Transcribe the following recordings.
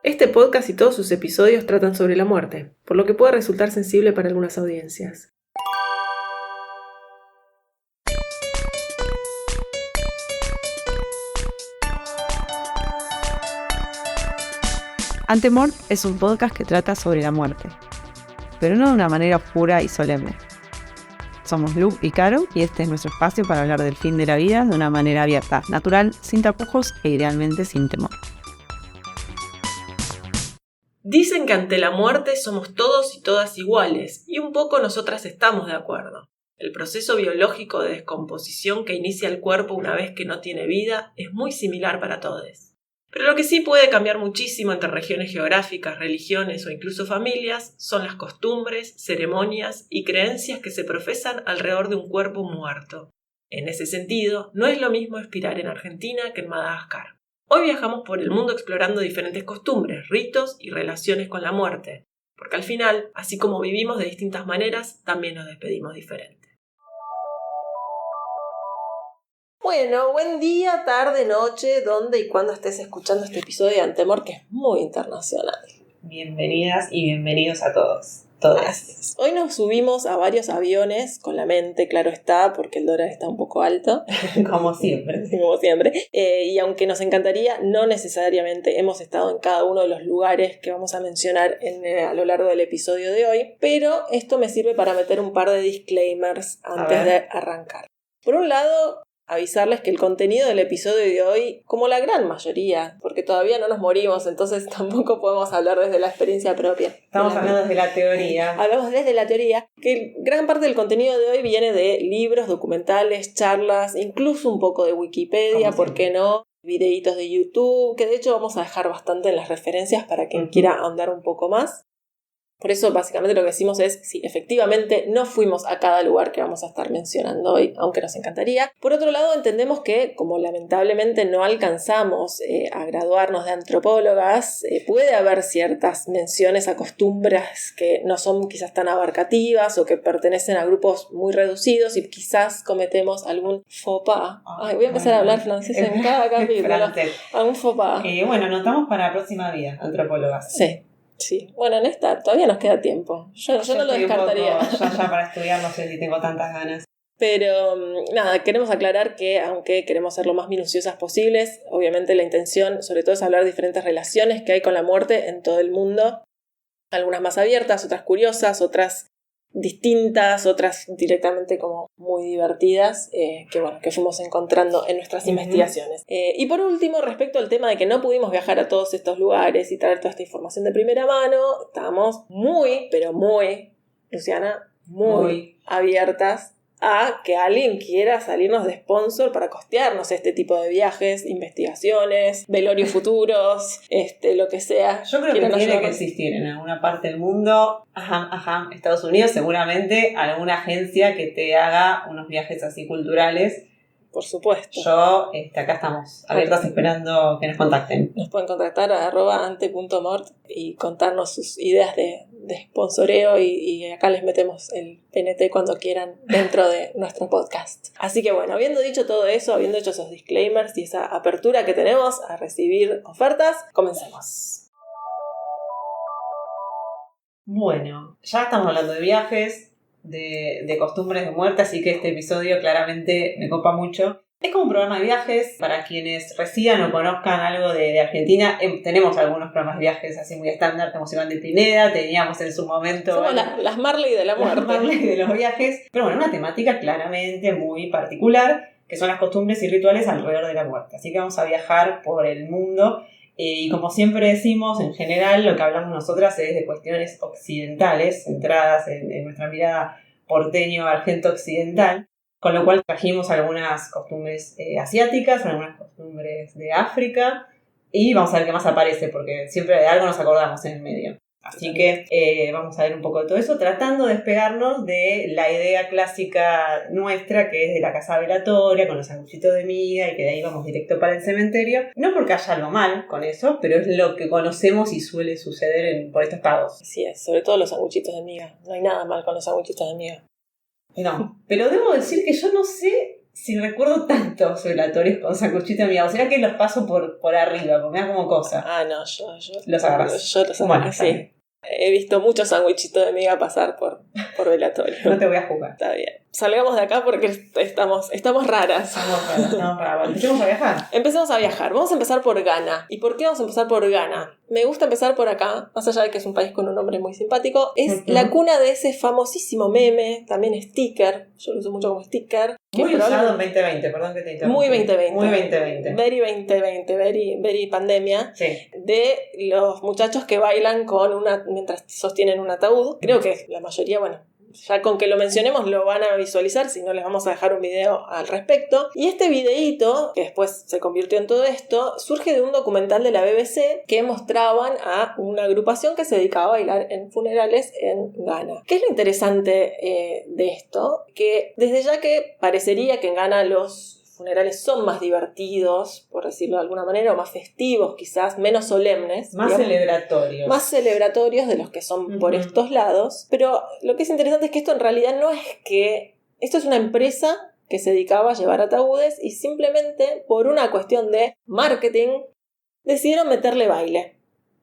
Este podcast y todos sus episodios tratan sobre la muerte, por lo que puede resultar sensible para algunas audiencias. Antemort es un podcast que trata sobre la muerte, pero no de una manera oscura y solemne. Somos Lu y Caro y este es nuestro espacio para hablar del fin de la vida de una manera abierta, natural, sin tapujos e idealmente sin temor. Dicen que ante la muerte somos todos y todas iguales, y un poco nosotras estamos de acuerdo. El proceso biológico de descomposición que inicia el cuerpo una vez que no tiene vida es muy similar para todos. Pero lo que sí puede cambiar muchísimo entre regiones geográficas, religiones o incluso familias son las costumbres, ceremonias y creencias que se profesan alrededor de un cuerpo muerto. En ese sentido, no es lo mismo expirar en Argentina que en Madagascar. Hoy viajamos por el mundo explorando diferentes costumbres, ritos y relaciones con la muerte, porque al final, así como vivimos de distintas maneras, también nos despedimos diferente. Bueno, buen día, tarde, noche, donde y cuando estés escuchando este episodio de Antemort, que es muy internacional. Bienvenidas y bienvenidos a todos. Todas. Hoy nos subimos a varios aviones, con la mente, claro está, porque el dólar está un poco alto. Como siempre. Como siempre. Y aunque nos encantaría, no necesariamente hemos estado en cada uno de los lugares que vamos a mencionar a lo largo del episodio de hoy, pero esto me sirve para meter un par de disclaimers antes de arrancar. Por un lado, avisarles que el contenido del episodio de hoy, como la gran mayoría, porque todavía no nos morimos, entonces tampoco podemos hablar desde la experiencia propia. Estamos hablando desde la teoría. Hablamos desde la teoría, que gran parte del contenido de hoy viene de libros, documentales, charlas, incluso un poco de Wikipedia, ¿por qué no? Videitos de YouTube, que de hecho vamos a dejar bastante en las referencias para quien quiera ahondar un poco más. Por eso básicamente lo que decimos es, sí, efectivamente no fuimos a cada lugar que vamos a estar mencionando hoy, aunque nos encantaría. Por otro lado, entendemos que, como lamentablemente no alcanzamos a graduarnos de antropólogas, puede haber ciertas menciones a costumbres que no son quizás tan abarcativas o que pertenecen a grupos muy reducidos y quizás cometemos algún faux pas. Voy a empezar a hablar francés en cada capítulo. Algún faux pas. Bueno, anotamos para la próxima vida, antropólogas. Sí, bueno, en esta todavía nos queda tiempo. Yo no lo descartaría. Yo ya para estudiar no sé si tengo tantas ganas. Pero nada, queremos aclarar que aunque queremos ser lo más minuciosas posibles, obviamente la intención sobre todo es hablar de diferentes relaciones que hay con la muerte en todo el mundo. Algunas más abiertas, otras curiosas, otras distintas, otras directamente como muy divertidas, que fuimos encontrando en nuestras investigaciones. Y por último, respecto al tema de que no pudimos viajar a todos estos lugares y traer toda esta información de primera mano, estamos muy, pero muy, Luciana, muy abiertas a que alguien quiera salirnos de sponsor para costearnos este tipo de viajes, investigaciones, velorios futuros, lo que sea. Yo creo que tiene que existir en alguna parte del mundo, Estados Unidos seguramente, alguna agencia que te haga unos viajes así culturales. Por supuesto. Yo, acá estamos abiertas esperando que nos contacten. Nos pueden contactar a @ante.mort y contarnos sus ideas de sponsoreo y acá les metemos el PNT cuando quieran dentro de nuestro podcast. Así que bueno, habiendo dicho todo eso, habiendo hecho esos disclaimers y esa apertura que tenemos a recibir ofertas, comencemos. Bueno, ya estamos hablando de viajes, de costumbres de muerte, así que este episodio claramente me copa mucho. Es como un programa de viajes, para quienes residan o conozcan algo de Argentina. Tenemos algunos programas de viajes así muy estándar, tenemos Iván de Pineda, teníamos en su momento... Somos las Marley de la muerte. Las Marley de los viajes, pero bueno, una temática claramente muy particular, que son las costumbres y rituales alrededor de la muerte. Así que vamos a viajar por el mundo. Y como siempre decimos, en general lo que hablamos nosotras es de cuestiones occidentales, centradas en nuestra mirada porteño-argento-occidental, con lo cual trajimos algunas costumbres asiáticas, algunas costumbres de África, y vamos a ver qué más aparece, porque siempre de algo nos acordamos en el medio. Así que vamos a ver un poco de todo eso, tratando de despegarnos de la idea clásica nuestra, que es de la casa velatoria, con los sanguchitos de miga, y que de ahí vamos directo para el cementerio. No porque haya algo mal con eso, pero es lo que conocemos y suele suceder por estos pagos. Así es, sobre todo los sanguchitos de miga. No hay nada mal con los sanguchitos de miga. No, pero debo decir que yo no sé si recuerdo tantos velatorios con sanguchito de miga, será que los paso por arriba, porque me da como cosa. Ah, no, yo los agarras. Yo los agarro, Bueno, sí. He visto muchos sanguichitos de miga pasar por velatorio. No te voy a jugar. Está bien. Salgamos de acá porque estamos raras. Estamos raras. Empecemos a viajar. Empecemos a viajar. Vamos a empezar por Ghana. ¿Y por qué vamos a empezar por Ghana? Me gusta empezar por acá, más allá de que es un país con un nombre muy simpático. Es la cuna de ese famosísimo meme, también sticker. Yo lo uso mucho como sticker. Muy usado en 2020, perdón que te interrumpa. Muy 2020. Muy 2020. Very 2020, very pandemia. Sí. De los muchachos que bailan mientras sostienen un ataúd. Creo que la mayoría, bueno, ya con que lo mencionemos lo van a visualizar, si no les vamos a dejar un video al respecto. Y este videíto, que después se convirtió en todo esto, surge de un documental de la BBC que mostraban a una agrupación que se dedicaba a bailar en funerales en Ghana. ¿Qué es lo interesante de esto? Que desde ya que parecería que en Ghana los funerales son más divertidos, por decirlo de alguna manera, o más festivos quizás, menos solemnes. Más celebratorios. Más celebratorios de los que son por estos lados. Pero lo que es interesante es que esto en realidad no es que... Esto es una empresa que se dedicaba a llevar ataúdes y simplemente por una cuestión de marketing decidieron meterle baile.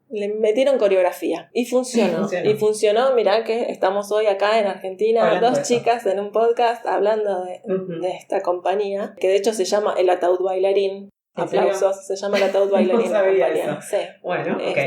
Le metieron coreografía y funcionó. Y funcionó, mirá que estamos hoy acá en Argentina, hablando dos chicas en un podcast hablando de esta compañía, que de hecho se llama El Ataúd Bailarín. Aplausos, se llama El Ataúd Bailarín. No sabía eso. Sí. Bueno, ok.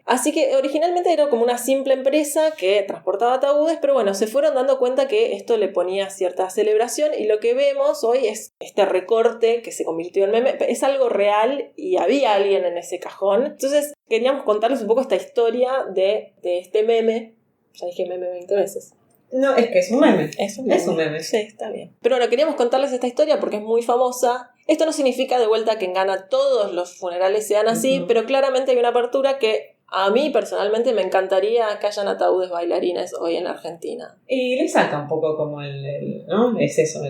Así que originalmente era como una simple empresa que transportaba ataúdes, pero bueno, se fueron dando cuenta que esto le ponía cierta celebración y lo que vemos hoy es este recorte que se convirtió en meme. Es algo real y había alguien en ese cajón. Entonces queríamos contarles un poco esta historia de este meme. Ya dije meme 20 veces. No, es que es un meme. Es un meme. Es un meme. Sí, está bien. Pero bueno, queríamos contarles esta historia porque es muy famosa. Esto no significa de vuelta que en Ghana todos los funerales sean así, pero claramente hay una apertura que a mí personalmente me encantaría que hayan ataúdes bailarines hoy en Argentina. Y le saca un poco como ¿no? Es eso,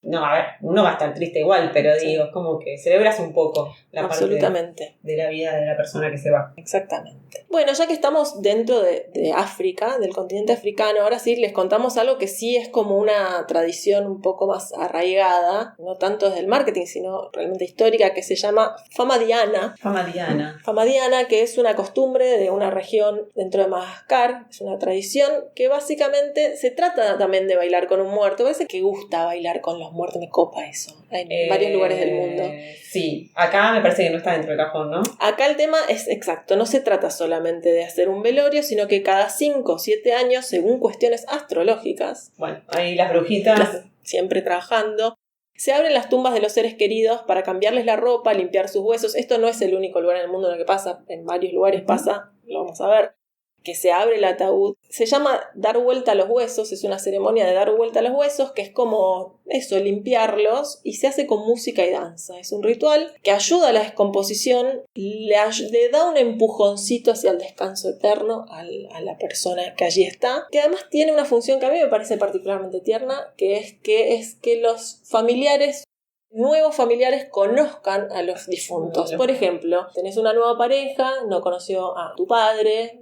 no, a ver, uno va a estar triste igual, pero digo, es como que celebras un poco la parte de la vida de la persona que se va. Exactamente. Bueno, ya que estamos dentro de África, del continente africano, ahora sí les contamos algo que sí es como una tradición un poco más arraigada, no tanto desde el marketing, sino realmente histórica, que se llama Famadiana. Famadiana, que es una costumbre de una región dentro de Madagascar, es una tradición que básicamente se trata también de bailar con un muerto. Parece que gusta bailar con los muertos, me copa eso, en varios lugares del mundo. Sí, acá me parece que no está dentro del cajón, ¿no? Acá el tema es exacto, no se trata solamente de hacer un velorio, sino que cada 5 o 7 años, según cuestiones astrológicas, bueno, ahí las brujitas siempre trabajando, se abren las tumbas de los seres queridos para cambiarles la ropa, limpiar sus huesos. Esto no es el único lugar en el mundo en el que pasa, en varios lugares pasa, lo vamos a ver, que se abre el ataúd. Se llama dar vuelta a los huesos, es una ceremonia de dar vuelta a los huesos, que es como eso, limpiarlos, y se hace con música y danza. Es un ritual que ayuda a la descomposición, le da un empujoncito hacia el descanso eterno a la persona que allí está, que además tiene una función que a mí me parece particularmente tierna, que es que los familiares, nuevos familiares, conozcan a los difuntos. Por ejemplo, tenés una nueva pareja, no conoció a tu padre.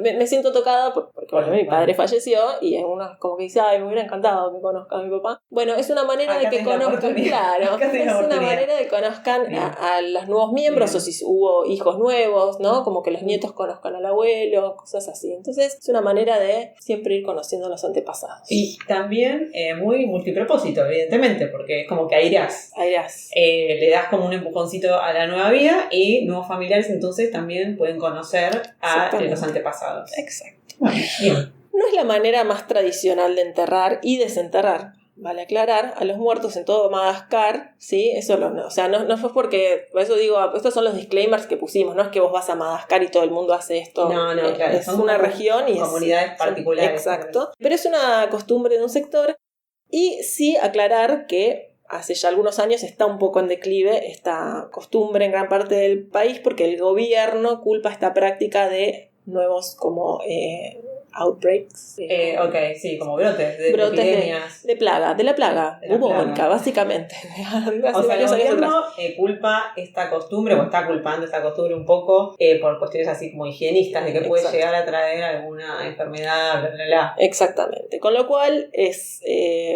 Me siento tocada porque bueno, mi padre falleció y en uno como que dice, ay, me hubiera encantado que conozca a mi papá. Bueno, es una manera de que conozcan, claro, es una manera de que conozcan a los nuevos miembros. O si hubo hijos nuevos, ¿no? Como que los nietos conozcan al abuelo, cosas así. Entonces es una manera de siempre ir conociendo a los antepasados. Y también muy multipropósito, evidentemente, porque es como que aireás. Le das como un empujoncito a la nueva vida y nuevos familiares entonces también pueden conocer a los antepasados. Exacto. Bueno, bien. No es la manera más tradicional de enterrar y desenterrar, vale aclarar, a los muertos en todo Madagascar, ¿sí? Eso o sea, no fue porque, por eso digo, estos son los disclaimers que pusimos, no es que vos vas a Madagascar y todo el mundo hace esto. No, claro. Es una región y comunidades particulares. Exacto. Pero es una costumbre de un sector y sí aclarar que hace ya algunos años está un poco en declive esta costumbre en gran parte del país porque el gobierno culpa esta práctica de nuevos como outbreaks. Ok, sí, como brotes de epidemias. De la plaga bubónica, básicamente. O sea, el gobierno culpa esta costumbre, o está culpando esta costumbre un poco por cuestiones así como higienistas, de que puede llegar a traer alguna enfermedad, bla, bla, bla. Exactamente. Con lo cual es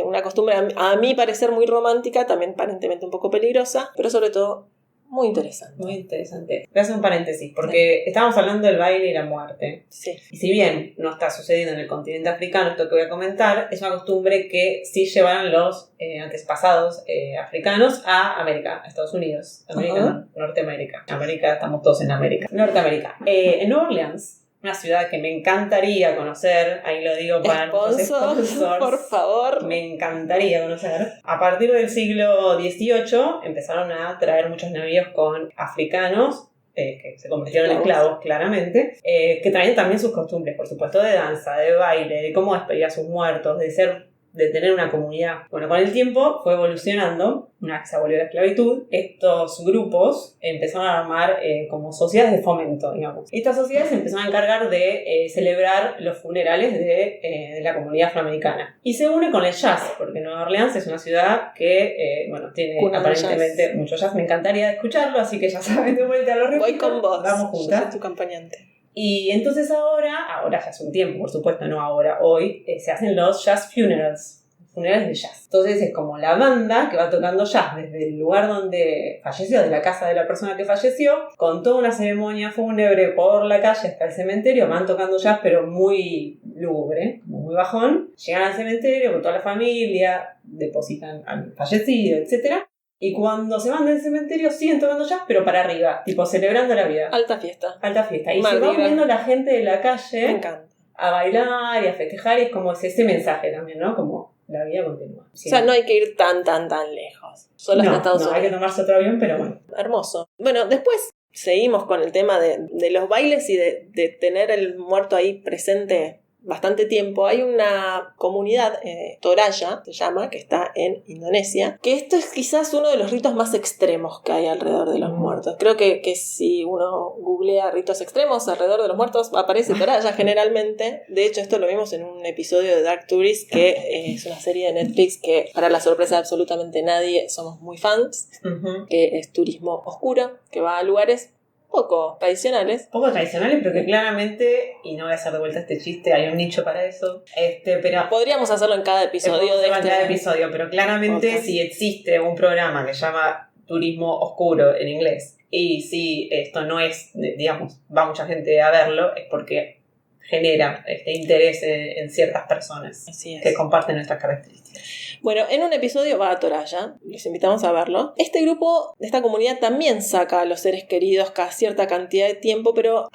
una costumbre, a mi parecer, muy romántica, también aparentemente un poco peligrosa, pero sobre todo muy interesante. Muy interesante. Voy a hacer un paréntesis, porque estábamos hablando del baile y la muerte. Sí. Y si bien no está sucediendo en el continente africano, esto que voy a comentar, es una costumbre que sí llevaron los antepasados africanos a América, a Estados Unidos. América, Norteamérica. América, estamos todos en América. Norteamérica. En Nueva Orleans, una ciudad que me encantaría conocer, ahí lo digo para nuestros sponsors, por favor. Me encantaría conocer. A partir del siglo XVIII empezaron a traer muchos navíos con africanos, que se convirtieron en esclavos, claramente, que traían también sus costumbres, por supuesto, de danza, de baile, de cómo despedir a sus muertos, de tener una comunidad. Bueno, con el tiempo fue evolucionando, una vez que se abolió la esclavitud, estos grupos empezaron a armar como sociedades de fomento, digamos. Estas sociedades se empezaron a encargar de celebrar los funerales de la comunidad afroamericana. Y se une con el jazz, porque Nueva Orleans es una ciudad que, tiene aparentemente mucho jazz. Me encantaría escucharlo, así que ya saben, de vuelta a los repito. Voy con vos. Vamos juntas. Yo soy tu acompañante. Y entonces ahora ya hace un tiempo, por supuesto, no ahora, hoy, se hacen los jazz funerals de jazz. Entonces es como la banda que va tocando jazz desde el lugar donde falleció, de la casa de la persona que falleció, con toda una ceremonia fúnebre por la calle hasta el cementerio, van tocando jazz pero muy lúgubre, como muy bajón, llegan al cementerio con toda la familia, depositan al fallecido, etc. Y cuando se van del cementerio siguen tocando jazz, pero para arriba, tipo celebrando la vida. Alta fiesta. Y se va viendo la gente de la calle. Me encanta. A bailar y a festejar, y es como ese mensaje también, ¿no? Como la vida continúa. Sí. O sea, no hay que ir tan lejos. Solo hasta Estados Unidos. Hay que tomarse otro avión, pero bueno. Hermoso. Bueno, después seguimos con el tema de los bailes y de tener el muerto ahí presente bastante tiempo. Hay una comunidad, Toraya se llama, que está en Indonesia, que esto es quizás uno de los ritos más extremos que hay alrededor de los muertos. Creo que si uno googlea ritos extremos alrededor de los muertos, aparece Toraya generalmente. De hecho, esto lo vimos en un episodio de Dark Tourist, que es una serie de Netflix que, para la sorpresa de absolutamente nadie, somos muy fans, que es turismo oscuro, que va a lugares poco tradicionales, pero que claramente, y no voy a hacer de vuelta este chiste, hay un nicho para eso, pero podríamos hacerlo en cada episodio pero claramente si existe un programa que se llama Turismo Oscuro en inglés, y si esto no es, digamos, va mucha gente a verlo, es porque genera este interés en ciertas personas que comparten nuestras características. Bueno, en un episodio va a Toraya, los invitamos a verlo. Este grupo, esta comunidad, también saca a los seres queridos cada cierta cantidad de tiempo, pero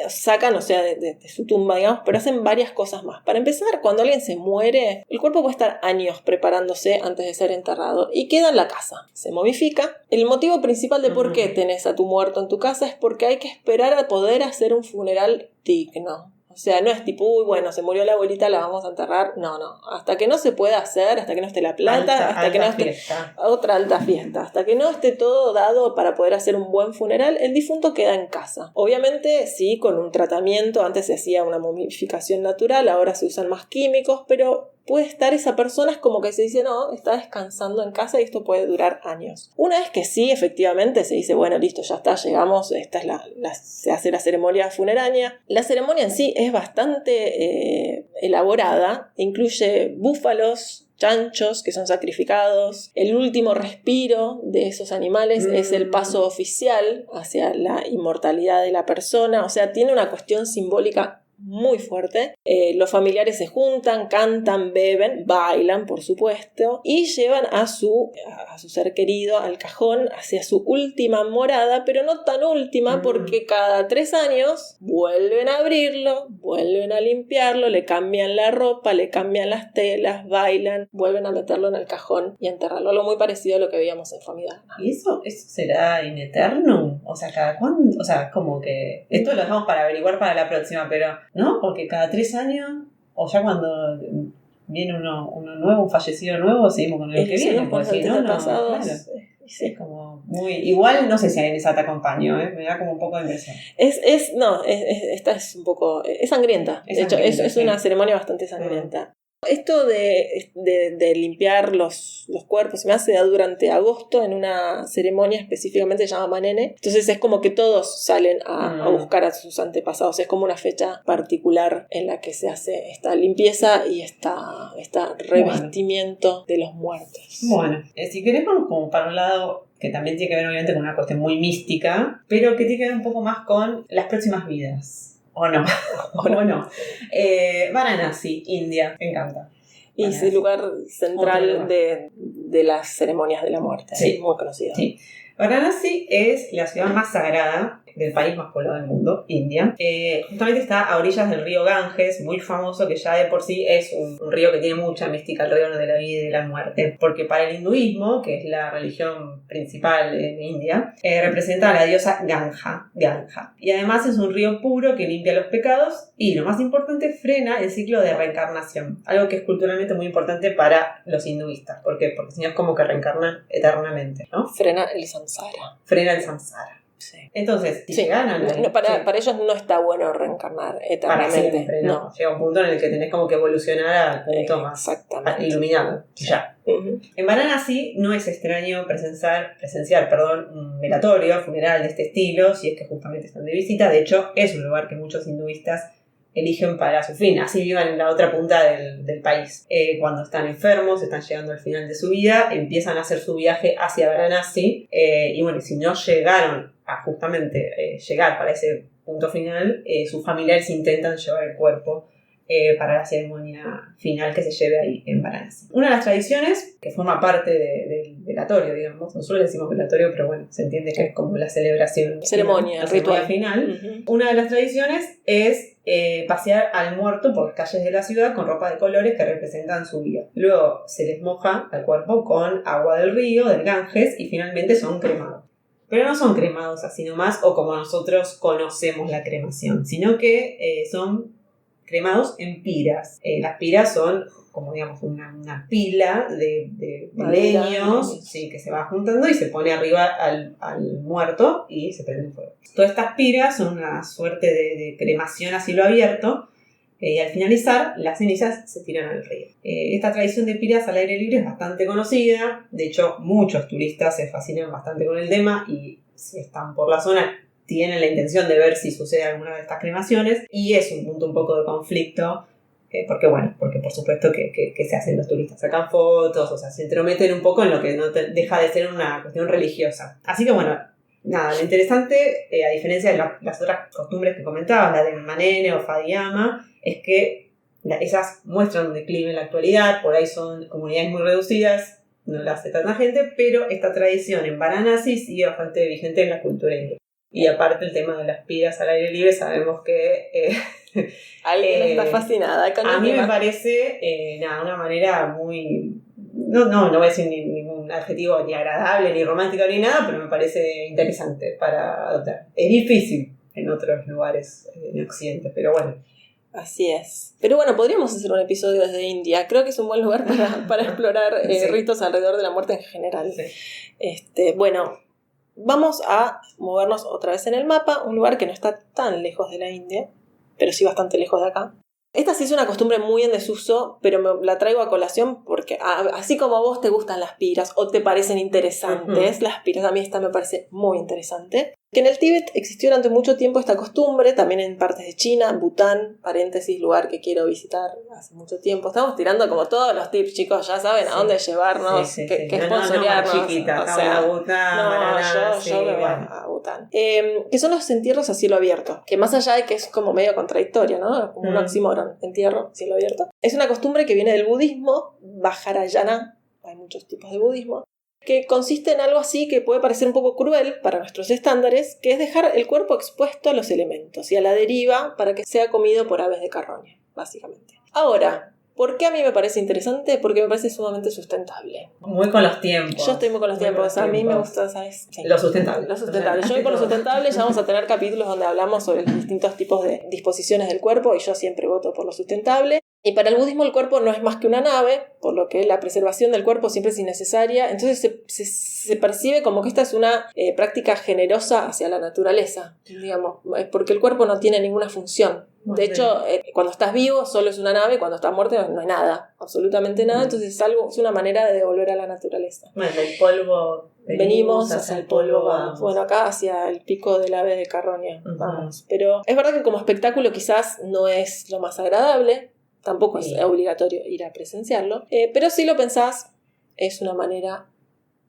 sacan, o sea, de su tumba, digamos, pero hacen varias cosas más. Para empezar, cuando alguien se muere, el cuerpo puede estar años preparándose antes de ser enterrado y queda en la casa. Se momifica. El motivo principal de por qué tenés a tu muerto en tu casa es porque hay que esperar a poder hacer un funeral digno. O sea, no es tipo, uy, bueno, se murió la abuelita, la vamos a enterrar. No. Hasta que no se pueda hacer, hasta que no esté la plata, hasta que no esté otra alta fiesta, hasta que no esté todo dado para poder hacer un buen funeral, el difunto queda en casa. Obviamente, sí, con un tratamiento. Antes se hacía una momificación natural, ahora se usan más químicos, pero puede estar esa persona, es como que se dice, no, está descansando en casa y esto puede durar años. Una vez que sí, efectivamente, se dice, bueno, listo, ya está, llegamos, esta es se hace la ceremonia funeraria. La ceremonia en sí es bastante elaborada, incluye búfalos, chanchos que son sacrificados. El último respiro de esos animales es el paso oficial hacia la inmortalidad de la persona, o sea, tiene una cuestión simbólica muy fuerte. Los familiares se juntan, cantan, beben, bailan, por supuesto, y llevan a su ser querido al cajón hacia su última morada, pero no tan última, porque cada 3 años vuelven a abrirlo, vuelven a limpiarlo, le cambian la ropa, le cambian las telas, bailan, vuelven a meterlo en el cajón y enterrarlo. Algo muy parecido a lo que veíamos en Familia. ¿Y eso será in eternum? O sea, ¿cada cuándo? O sea, como que esto lo dejamos para averiguar para la próxima, pero ¿no? Porque cada 3 años, o ya cuando viene uno nuevo, un fallecido nuevo, seguimos con el que viene, porque si no, claro. Sí. Es como, Igual no sé si en esa te acompaño, me da como un poco de impresión. Esta es un poco... Es sangrienta. De hecho, es una ceremonia bastante sangrienta. Esto de limpiar los cuerpos se me hace durante agosto en una ceremonia específicamente llamada Manene. Entonces es como que todos salen a buscar a sus antepasados. Es como una fecha particular en la que se hace esta limpieza y esta revestimiento de los muertos. Bueno, si querés como para un lado que también tiene que ver obviamente con una cuestión muy mística, pero que tiene que ver un poco más con las próximas vidas. ¿O no? Varanasi, India, me encanta. Y es el lugar central de las ceremonias de la muerte. Sí. Muy conocido. Sí. Varanasi es la ciudad más sagrada del país más poblado del mundo, India. Justamente está a orillas del río Ganges, muy famoso, que ya de por sí es un río que tiene mucha mística alrededor de la vida y de la muerte. Porque para el hinduismo, que es la religión principal de India, representa a la diosa Ganga. Y además es un río puro que limpia los pecados y, lo más importante, frena el ciclo de reencarnación. Algo que es culturalmente muy importante para los hinduistas. ¿Por qué? Porque si no es como que reencarnan eternamente, ¿no? Frena el samsara. Sí. Entonces, si ganan... Para ellos no está bueno reencarnar eternamente. Para siempre, no. Llega un punto en el que tenés como que evolucionar al punto más iluminado. Ya. Uh-huh. En Varanasi no es extraño presenciar un velatorio, funeral de este estilo, si es que justamente están de visita. De hecho, es un lugar que muchos hinduistas eligen para su fin, así vivan en la otra punta del país. Cuando están enfermos, están llegando al final de su vida, empiezan a hacer su viaje hacia Varanasi, y bueno, si no llegaron a justamente llegar para ese punto final, sus familiares intentan llevar el cuerpo para la ceremonia final que se lleve ahí en Varanasi. Una de las tradiciones que forma parte del velatorio, digamos, nosotros le decimos velatorio, pero bueno, se entiende que es como la celebración ceremonia, el ritual final. Uh-huh. Una de las tradiciones es pasear al muerto por las calles de la ciudad con ropa de colores que representan su vida. Luego se les moja al cuerpo con agua del río, del Ganges, y finalmente son cremados. Pero no son cremados así nomás o como nosotros conocemos la cremación, sino que son cremados en piras. Las piras son como digamos una pila de leños, sí, que se va juntando y se pone arriba al muerto y se prende fuego. Todas estas piras son una suerte de cremación a cielo abierto, y al finalizar las cenizas se tiran al río. Esta tradición de piras al aire libre es bastante conocida. De hecho, muchos turistas se fascinan bastante con el tema y si están por la zona tienen la intención de ver si sucede alguna de estas cremaciones, y es un punto un poco de conflicto, porque por supuesto que se hacen los turistas, sacan fotos, o sea, se entrometen un poco en lo que no deja de ser una cuestión religiosa. Así que bueno, nada, lo interesante, a diferencia de las otras costumbres que comentaba, la de Manene o Fadiyama, es que esas muestran un declive en la actualidad, por ahí son comunidades muy reducidas, no las hace tanta gente, pero esta tradición en Varanasi sigue bastante vigente en la cultura india. Y aparte el tema de las piras al aire libre, sabemos que... alguien está fascinada con a el mí tema. Me parece una manera muy... No voy a decir ningún adjetivo ni agradable, ni romántico, ni nada, pero me parece interesante para adoptar. Es difícil en otros lugares en Occidente, pero bueno. Así es. Pero bueno, podríamos hacer un episodio desde India. Creo que es un buen lugar para explorar sí. Ritos alrededor de la muerte en general. Sí. Bueno, vamos a movernos otra vez en el mapa, un lugar que no está tan lejos de la India, pero sí bastante lejos de acá. Esta sí es una costumbre muy en desuso, pero me la traigo a colación porque así como a vos te gustan las piras o te parecen interesantes, uh-huh. Las piras, a mí esta me parece muy interesante. Que en el Tíbet existió durante mucho tiempo esta costumbre, también en partes de China, Bután, paréntesis, lugar que quiero visitar hace mucho tiempo. Estamos tirando como todos los tips, chicos, ya saben a dónde llevarnos, qué sponsorearnos. No, chiquita, o sea, Bután, yo me voy a Bután. Que son los entierros a cielo abierto, que más allá de que es como medio contradictorio, ¿no? Como un oxímoron, entierro, cielo abierto. Es una costumbre que viene del budismo, Vajrayana, hay muchos tipos de budismo, que consiste en algo así que puede parecer un poco cruel para nuestros estándares, que es dejar el cuerpo expuesto a los elementos y a la deriva para que sea comido por aves de carroña, básicamente. Ahora, ¿por qué a mí me parece interesante? Porque me parece sumamente sustentable. Muy con los tiempos. Yo estoy muy con los tiempos. A mí me gusta, ¿sabes? Sí. Lo sustentable. Yo voy por lo sustentable. Ya vamos a tener capítulos donde hablamos sobre los distintos tipos de disposiciones del cuerpo y yo siempre voto por lo sustentable. Y para el budismo el cuerpo no es más que una nave, por lo que la preservación del cuerpo siempre es innecesaria. Entonces se percibe como que esta es una práctica generosa hacia la naturaleza, digamos, porque el cuerpo no tiene ninguna función. De hecho, cuando estás vivo solo es una nave, cuando estás muerto no hay nada, absolutamente nada. Entonces es una manera de devolver a la naturaleza. Bueno, del polvo venimos, hacia el polvo vamos. Bueno, acá hacia el pico del ave de Carroña vamos. Pero es verdad que como espectáculo quizás no es lo más agradable. Tampoco es obligatorio ir a presenciarlo, pero si lo pensás, es una manera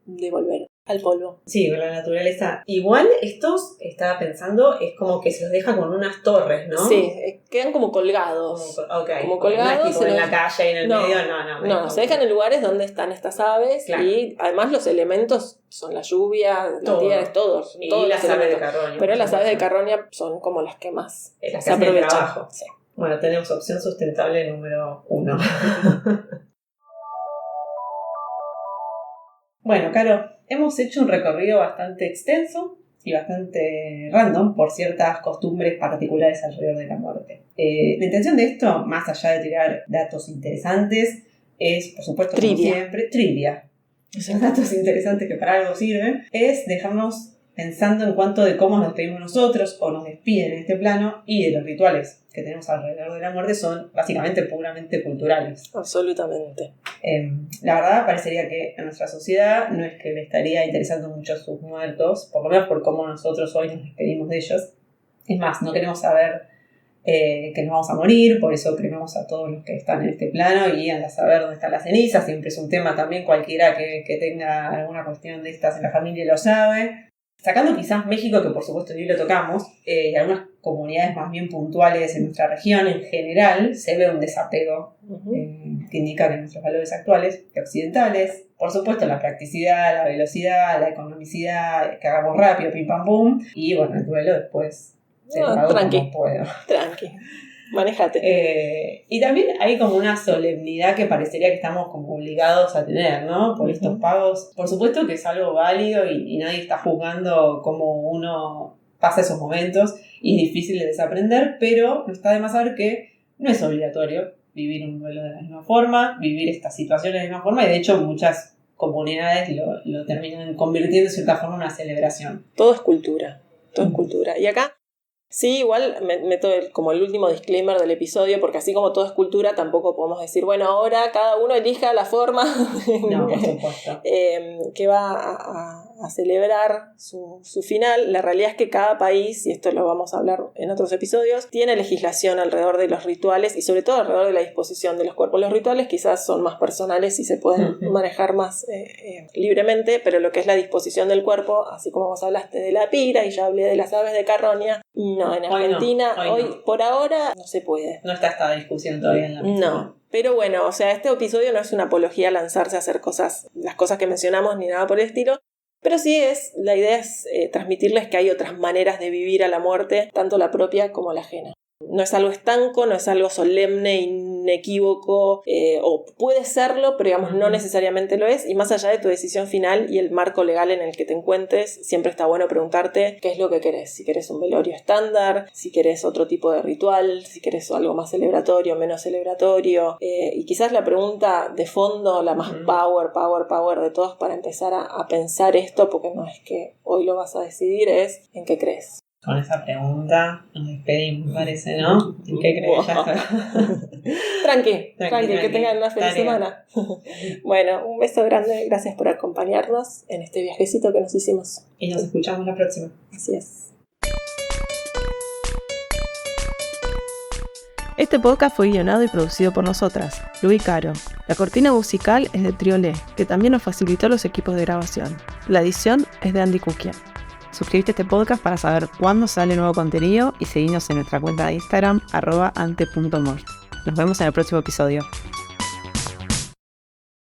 de volver al polvo. Sí, con la naturaleza. Igual estos, estaba pensando, es como que se los deja con unas torres, ¿no? Sí, quedan como colgados. Como colgados. No es tipo en la calle, en el medio, no. Se dejan en lugares donde están estas aves, claro. Y además los elementos son la lluvia, la tierra, es todo. Y las aves de Carroña. Pero las aves de Carroña son como las que más se aprovechan. Sí. Bueno, tenemos opción sustentable número 1. Bueno, Caro, hemos hecho un recorrido bastante extenso y bastante random por ciertas costumbres particulares alrededor de la muerte. La intención de esto, más allá de tirar datos interesantes, es, por supuesto, como siempre, trivia. Esos datos interesantes que para algo sirven, es dejarnos pensando en cuanto de cómo nos despedimos nosotros o nos despiden en este plano y de los rituales que tenemos alrededor de la muerte son básicamente puramente culturales. Absolutamente. La verdad parecería que a nuestra sociedad no es que le estaría interesando mucho sus muertos, por lo menos por cómo nosotros hoy nos despedimos de ellos. Es más, no queremos saber que nos vamos a morir, por eso cremamos a todos los que están en este plano y anda a saber dónde están las cenizas. Siempre es un tema también, cualquiera que tenga alguna cuestión de estas en la familia lo sabe. Sacando quizás México, que por supuesto ni lo tocamos, y algunas comunidades más bien puntuales en nuestra región, en general, se ve un desapego que indica que nuestros valores actuales y occidentales, por supuesto la practicidad, la velocidad, la economicidad, que hagamos rápido, pim pam pum, y bueno, el duelo después se lo hago como puedo. Tranqui. Manéjate. Y también hay como una solemnidad que parecería que estamos como obligados a tener, ¿no? Por estos pagos. Por supuesto que es algo válido y nadie está juzgando cómo uno pasa esos momentos y es difícil de desaprender, pero no está de más saber que no es obligatorio vivir un duelo de la misma forma, vivir estas situaciones de la misma forma, y de hecho muchas comunidades lo terminan convirtiendo de cierta forma en una celebración. Todo es cultura. Y acá sí, igual meto como el último disclaimer del episodio, porque así como todo es cultura, tampoco podemos decir, bueno, ahora cada uno elija la forma no, por supuesto. Que va a celebrar su final. La realidad es que cada país, y esto lo vamos a hablar en otros episodios, tiene legislación alrededor de los rituales y sobre todo alrededor de la disposición de los cuerpos. Los rituales quizás son más personales y se pueden manejar más libremente, pero lo que es la disposición del cuerpo, así como vos hablaste de la pira y ya hablé de las aves de Carroña, no, en Argentina, hoy por ahora no se puede. No está esta discusión todavía en la mesa. No, pero bueno, o sea, este episodio no es una apología a lanzarse a hacer las cosas que mencionamos ni nada por el estilo, pero sí la idea es transmitirles que hay otras maneras de vivir a la muerte, tanto la propia como la ajena. No es algo estanco, no es algo solemne, inequívoco, o puede serlo, pero digamos no necesariamente lo es, y más allá de tu decisión final y el marco legal en el que te encuentres, siempre está bueno preguntarte qué es lo que querés, si querés un velorio estándar, si querés otro tipo de ritual, si querés algo más celebratorio, menos celebratorio, y quizás la pregunta de fondo, la más power de todos para empezar a pensar esto, porque no es que hoy lo vas a decidir, es ¿en qué crees? Con esa pregunta nos despedimos, parece, ¿no? ¿En qué crees? Ya está. Tranqui, que tengan una feliz semana. Bueno, un beso grande, gracias por acompañarnos en este viajecito que nos hicimos. Y nos escuchamos la próxima. Así es. Este podcast fue guionado y producido por nosotras, Lu y Caro. La cortina musical es de Triolé, que también nos facilitó los equipos de grabación. La edición es de Andy Cuquia. Suscríbete a este podcast para saber cuándo sale nuevo contenido y seguinos en nuestra cuenta de Instagram @ante.mor. Nos vemos en el próximo episodio.